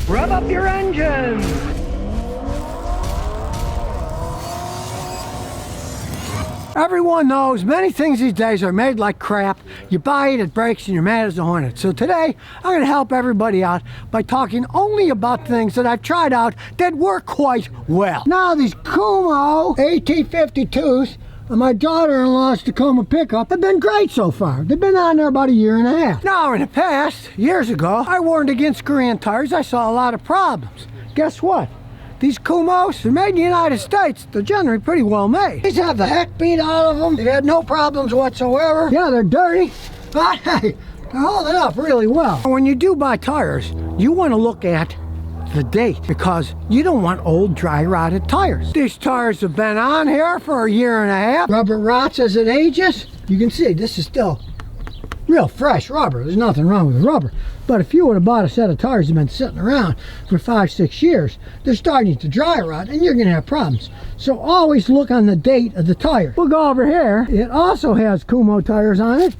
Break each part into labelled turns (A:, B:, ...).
A: Rev up your engines! Everyone knows many things these days are made like crap. You buy it, it breaks, and you're mad as a hornet. So today, I'm going to help everybody out by talking only about things that I've tried out that work quite well. Now, these Kumho AT52s and my daughter-in-law's Tacoma pickup have been great so far. They've been on there about a year and a half. Now, in the past, years ago, I warned against Korean tires. I saw a lot of problems. Guess what? These Kumhos, they're made in the United States. They're generally pretty well made. These have the heck beat out of them. They've had no problems whatsoever. Yeah, they're dirty, but hey, they're holding up really well. When you do buy tires, you want to look at the date because you don't want old, dry, rotted tires. These tires have been on here for a year and a half. Rubber rots as it ages. You can see this is still real fresh rubber. There's nothing wrong with rubber. But if you would have bought a set of tires that have been sitting around for 5-6 years, they're starting to dry rot and you're going to have problems. So always look on the date of the tire. We'll go over here. It also has Kumho tires on it,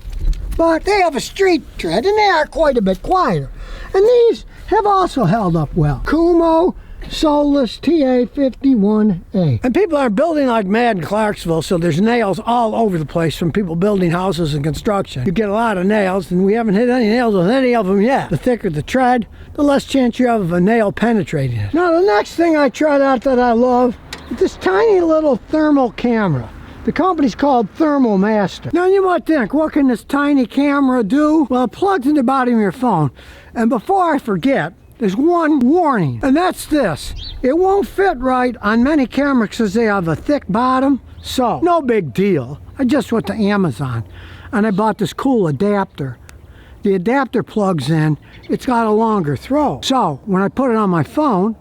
A: but they have a street tread and they are quite a bit quieter. And these have also held up well. Kumho Solus TA51A. And people are building like mad in Clarksville, so there's nails all over the place from people building houses and construction. You get a lot of nails, and we haven't hit any nails with any of them yet. The thicker the tread, the less chance you have of a nail penetrating it. Now, the next thing I tried out that I love is this tiny little thermal camera. The company's called Thermal Master. Now, you might think, what can this tiny camera do? Well, it plugs in the bottom of your phone. And before I forget, there's one warning, and that's this. It won't fit right on many cameras because they have a thick bottom. So, no big deal. I just went to Amazon and I bought this cool adapter. The adapter plugs in, it's got a longer throw. So, when I put it on my phone,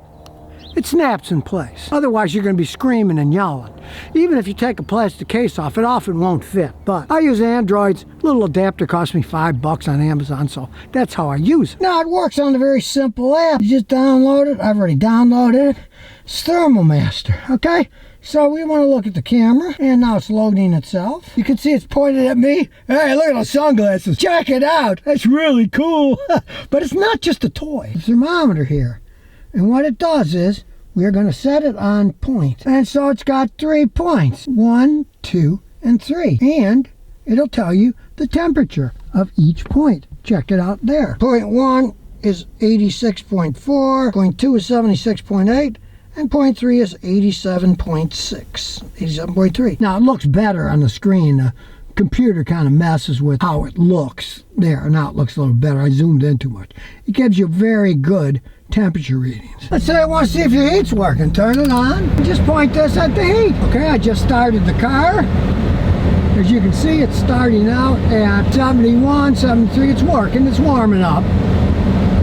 A: it snaps in place. Otherwise, you're going to be screaming and yelling. Even if you take a plastic case off, it often won't fit. But I use Androids. Little adapter cost me $5 on Amazon, so that's how I use it. Now, it works on a very simple app. You just download it. I've already downloaded it. It's Thermal Master, okay? So we want to look at the camera, and now it's loading itself. You can see it's pointed at me. Hey, look at those sunglasses. Check it out. That's really cool. But it's not just a toy. It's a thermometer here. And what it does is, we're going to set it on point. And so it's got 3 points. 1, 2, and 3. And it'll tell you the temperature of each point. Check it out there. Point 1 is 86.4. Point 2 is 76.8. And point 3 is 87.6. 87.3. Now, it looks better on the screen. The computer kind of messes with how it looks there. Now it looks a little better. I zoomed in too much. It gives you very good temperature readings. Let's say I want to see if your heat's working. Turn it on. Just point this at the heat. Okay, I just started the car. As you can see, it's starting out at 71, 73. It's working. It's warming up.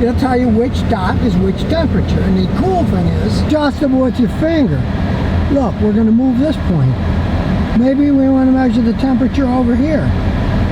A: It'll tell you which dot is which temperature. And the cool thing is, adjustable with your finger. Look, we're going to move this point. Maybe we want to measure the temperature over here.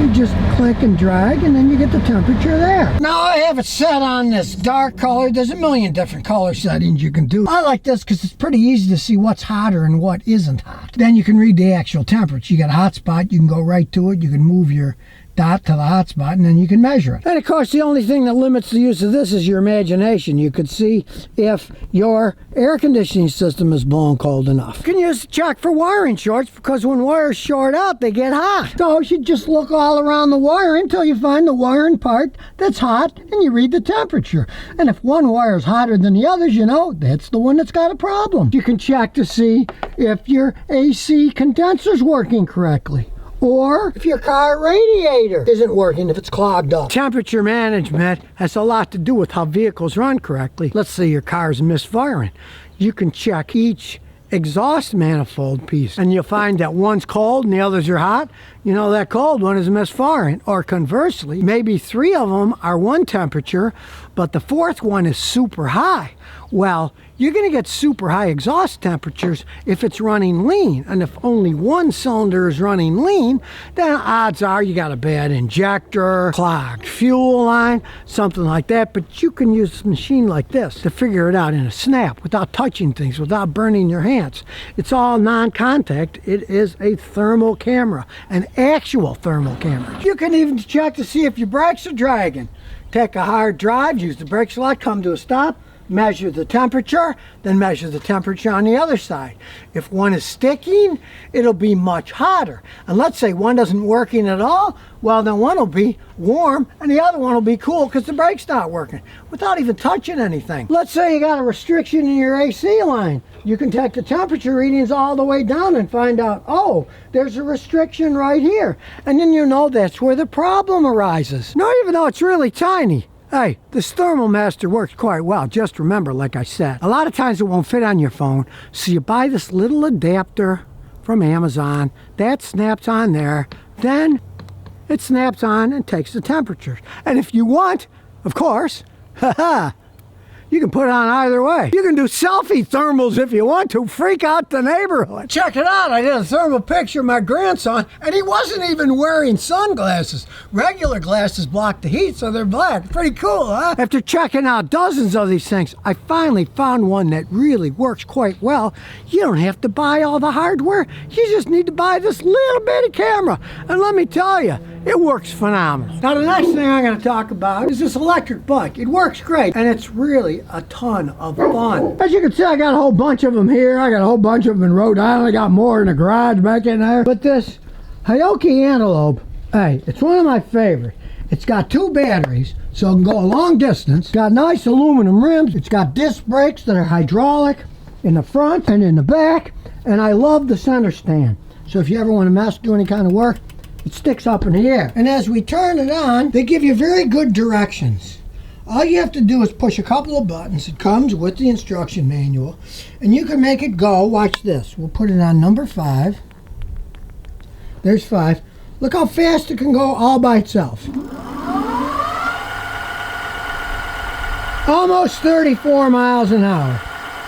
A: You just click and drag, and then you get the temperature there. Now I have it set on this dark color. There's a million different color settings you can do. I like this because it's pretty easy to see what's hotter and what isn't hot. Then you can read the actual temperature. You got a hot spot, you can go right to it. You can move your dot to the hot spot, and then you can measure it. And of course, the only thing that limits the use of this is your imagination. You could see if your air conditioning system is blowing cold enough. You can use the check for wiring shorts because when wires short out, they get hot. So you just look all around the wire until you find the wiring part that's hot, and you read the temperature. And if one wire is hotter than the others, you know, that's the one that's got a problem. You can check to see if your AC condenser's working correctly, or if your car radiator isn't working, if it's clogged up. Temperature management has a lot to do with how vehicles run correctly. Let's say your car's misfiring. You can check each exhaust manifold piece, and you'll find that one's cold and the others are hot. You know, that cold one is misfiring. Or conversely, maybe 3 of them are one temperature, but the 4th one is super high. Well, you're going to get super high exhaust temperatures if it's running lean. And if only one cylinder is running lean, then odds are you got a bad injector, clogged fuel line, something like that. But you can use a machine like this to figure it out in a snap without touching things, without burning your hands. It's all non-contact. It is a thermal camera, an actual thermal camera. You can even check to see if your brakes are dragging. Take a hard drive, use the brake select, come to a stop, measure the temperature, then measure the temperature on the other side. If one is sticking, it'll be much hotter. And let's say one isn't working at all, well then one will be warm and the other one will be cool because the brake's not working without even touching anything. Let's say you got a restriction in your AC line. You can take the temperature readings all the way down and find out, oh, there's a restriction right here. And then you know that's where the problem arises. Now, even though it's really tiny, hey, this Thermomaster works quite well. Just remember, like I said, a lot of times it won't fit on your phone, so you buy this little adapter from Amazon. That snaps on there. Then it snaps on and takes the temperature. And if you want, of course, haha, you can put it on either way. You can do selfie thermals if you want to. Freak out the neighborhood. Check it out. I did a thermal picture of my grandson, and he wasn't even wearing sunglasses. Regular glasses block the heat, so they're black. Pretty cool, huh? After checking out dozens of these things, I finally found one that really works quite well. You don't have to buy all the hardware. You just need to buy this little bitty camera. And let me tell you, it works phenomenal. Now, the next thing I'm going to talk about is this electric bike. It works great, and it's really a ton of fun. As you can see, I got a whole bunch of them here. I got a whole bunch of them in Rhode Island. I got more in the garage back in there. But this Hyoki Antelope, hey, it's one of my favorites. It's got 2 batteries, so it can go a long distance. It's got nice aluminum rims. It's got disc brakes that are hydraulic in the front and in the back. And I love the center stand. So if you ever want to do any kind of work, it sticks up in the air. And as we turn it on, they give you very good directions. All you have to do is push a couple of buttons. It comes with the instruction manual, and you can make it go. Watch this. We'll put it on number 5. There's 5. Look how fast it can go all by itself. Almost 34 miles an hour.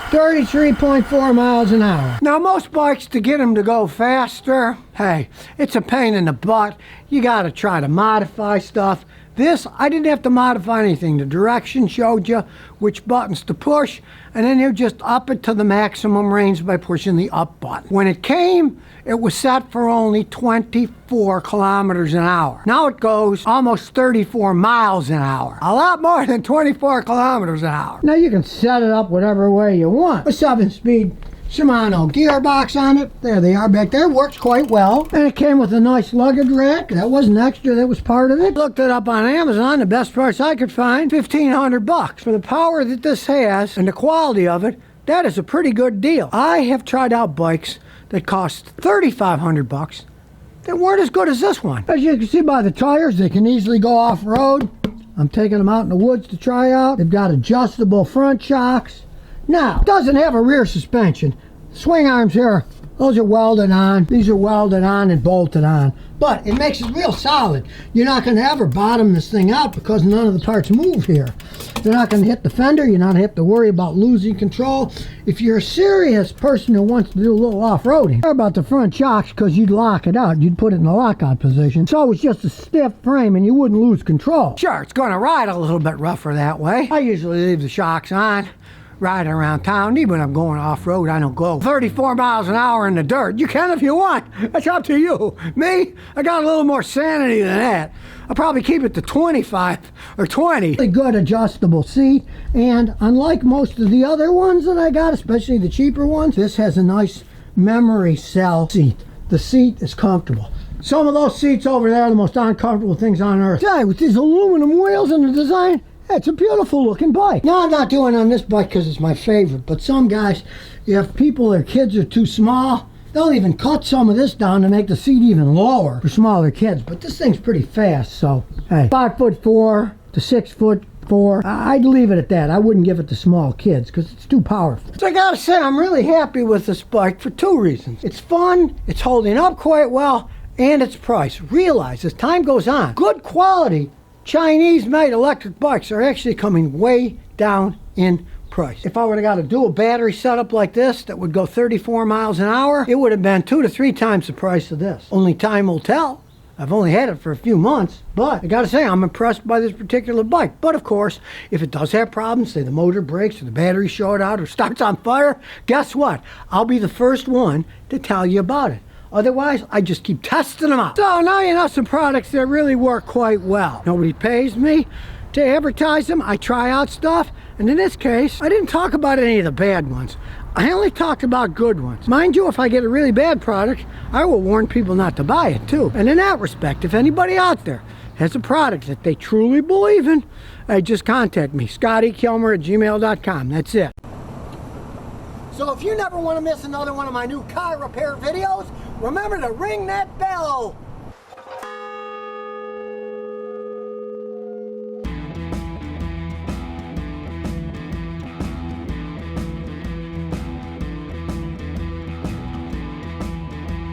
A: 33.4 miles an hour. Now, most bikes, to get them to go faster, hey, it's a pain in the butt. You got to try to modify stuff. This, I didn't have to modify anything. The direction showed you which buttons to push, and then you just up it to the maximum range by pushing the up button. When it came, it was set for only 24 kilometers an hour. Now it goes almost 34 miles an hour. A lot more than 24 kilometers an hour. Now you can set it up whatever way you want. A 7-speed Shimano gearbox on it. There they are back there. Works quite well. And it came with a nice luggage rack. That wasn't extra. That was part of it. Looked it up on Amazon. The best price I could find, $1,500. For the power that this has and the quality of it, that is a pretty good deal. I have tried out bikes that cost $3,500 that weren't as good as this one. As you can see by the tires, they can easily go off-road. I'm taking them out in the woods to try out. They've got adjustable front shocks. Now, it doesn't have a rear suspension. Swing arms here, those are welded on. These are welded on and bolted on. But it makes it real solid. You're not going to ever bottom this thing out because none of the parts move here. You're not going to hit the fender. You're not going to have to worry about losing control. If you're a serious person who wants to do a little off-roading, care about the front shocks because you'd lock it out. You'd put it in the lockout position. So it's just a stiff frame and you wouldn't lose control. Sure, it's going to ride a little bit rougher that way. I usually leave the shocks on. Riding around town, even when I'm going off-road, I don't go 34 miles an hour in the dirt. You can if you want. That's up to you. Me, I got a little more sanity than that. I'll probably keep it to 25 or 20. A good adjustable seat, and unlike most of the other ones that I got, especially the cheaper ones, this has a nice memory cell seat. The seat is comfortable. Some of those seats over there are the most uncomfortable things on earth. Yeah, with these aluminum wheels and the design, it's a beautiful looking bike. Now, I'm not doing on this bike because it's my favorite, but some guys, if people, their kids are too small, they'll even cut some of this down to make the seat even lower for smaller kids. But this thing's pretty fast, so hey, 5'4" to 6'4". I'd leave it at that. I wouldn't give it to small kids because it's too powerful. So I gotta say, I'm really happy with this bike for 2 reasons. It's fun, it's holding up quite well, and its price. Realize as time goes on, good quality Chinese-made electric bikes are actually coming way down in price. If I would have got a dual battery setup like this that would go 34 miles an hour, it would have been 2 to 3 times the price of this. Only time will tell. I've only had it for a few months, but I gotta say, I'm impressed by this particular bike. But of course, if it does have problems, say the motor breaks or the battery short out or starts on fire, guess what? I'll be the first one to tell you about it. Otherwise, I just keep testing them out. So now you know some products that really work quite well. Nobody pays me to advertise them. I try out stuff, And in this case, I didn't talk about any of the bad ones. I only talked about good ones. Mind you, if I get a really bad product, I will warn people not to buy it too. And in that respect, if anybody out there has a product that they truly believe in, just contact me, ScottyKilmer@gmail.com. That's it. So if you never want to miss another one of my new car repair videos, remember to ring that bell.